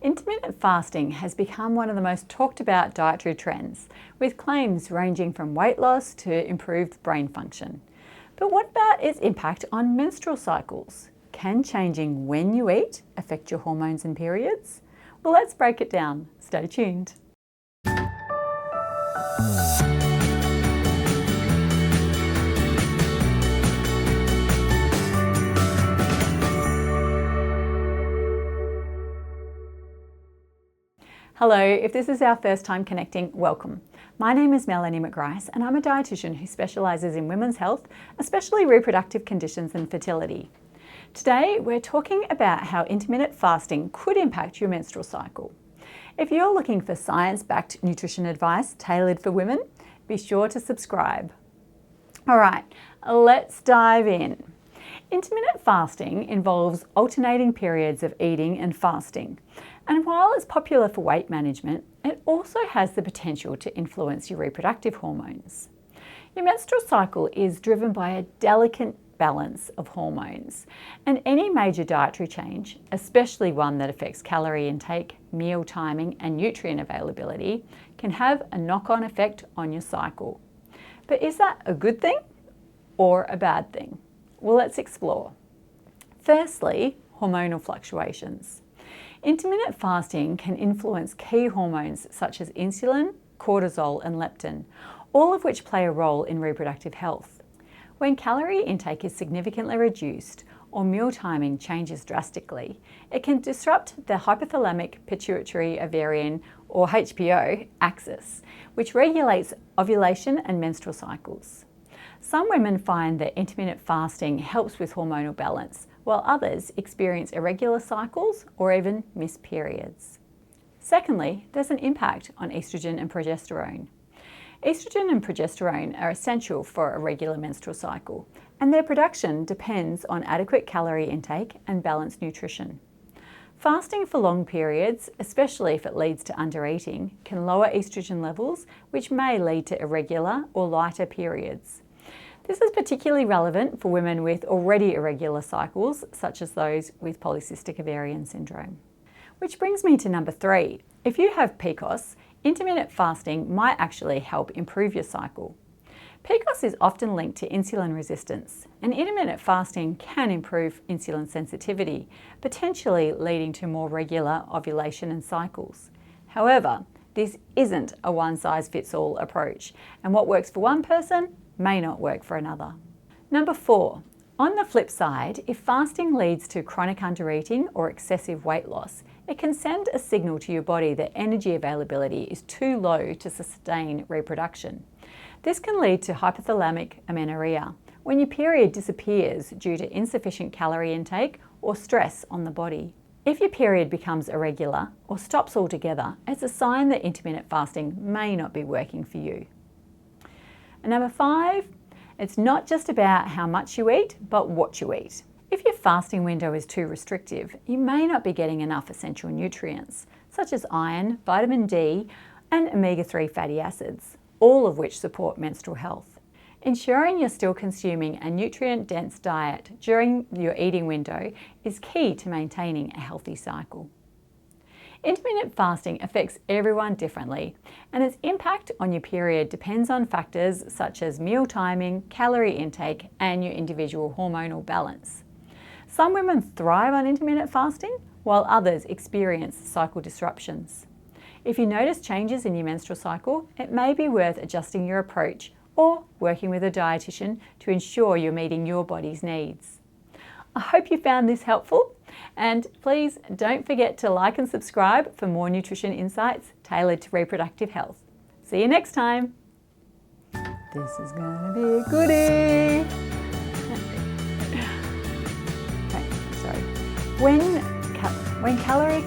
Intermittent fasting has become one of the most talked about dietary trends, with claims ranging from weight loss to improved brain function. But what about its impact on menstrual cycles? Can changing when you eat affect your hormones and periods? Well, let's break it down. Stay tuned. Hello, if this is our first time connecting, welcome. My name is Melanie and I'm a dietitian who specialises in women's health, especially reproductive conditions and fertility. Today, we're talking about how intermittent fasting could impact your menstrual cycle. If you're looking for science-backed nutrition advice tailored for women, be sure to subscribe. All right, let's dive in. Intermittent fasting involves alternating periods of eating and fasting. And while it's popular for weight management, it also has the potential to influence your reproductive hormones. Your menstrual cycle is driven by a delicate balance of hormones, and any major dietary change, especially one that affects calorie intake, meal timing, and nutrient availability, can have a knock-on effect on your cycle. But is that a good thing or a bad thing? Well, let's explore. Firstly, hormonal fluctuations. Intermittent fasting can influence key hormones such as insulin, cortisol, and leptin, all of which play a role in reproductive health. When calorie intake is significantly reduced or meal timing changes drastically, it can disrupt the hypothalamic pituitary ovarian or HPO axis, which regulates ovulation and menstrual cycles. Some women find that intermittent fasting helps with hormonal balance, while others experience irregular cycles or even missed periods. Secondly, there's an impact on estrogen and progesterone. Estrogen and progesterone are essential for a regular menstrual cycle, and their production depends on adequate calorie intake and balanced nutrition. Fasting for long periods, especially if it leads to undereating, can lower estrogen levels, which may lead to irregular or lighter periods. This is particularly relevant for women with already irregular cycles, such as those with polycystic ovarian syndrome. Which brings me to number 3. If you have PCOS, intermittent fasting might actually help improve your cycle. PCOS is often linked to insulin resistance, and intermittent fasting can improve insulin sensitivity, potentially leading to more regular ovulation and cycles. However, this isn't a one-size-fits-all approach, and what works for one person may not work for another. Number 4, on the flip side, if fasting leads to chronic undereating or excessive weight loss, it can send a signal to your body that energy availability is too low to sustain reproduction. This can lead to hypothalamic amenorrhea, when your period disappears due to insufficient calorie intake or stress on the body. If your period becomes irregular or stops altogether, it's a sign that intermittent fasting may not be working for you. And number 5, it's not just about how much you eat, but what you eat. If your fasting window is too restrictive, you may not be getting enough essential nutrients, such as iron, vitamin D, and omega-3 fatty acids, all of which support menstrual health. Ensuring you're still consuming a nutrient-dense diet during your eating window is key to maintaining a healthy cycle. Intermittent fasting affects everyone differently, and its impact on your period depends on factors such as meal timing, calorie intake, and your individual hormonal balance. Some women thrive on intermittent fasting, while others experience cycle disruptions. If you notice changes in your menstrual cycle, it may be worth adjusting your approach or working with a dietitian to ensure you're meeting your body's needs. I hope you found this helpful, and please don't forget to like and subscribe for more nutrition insights tailored to reproductive health. See you next time. This is gonna be a goodie. Okay, sorry. When calorie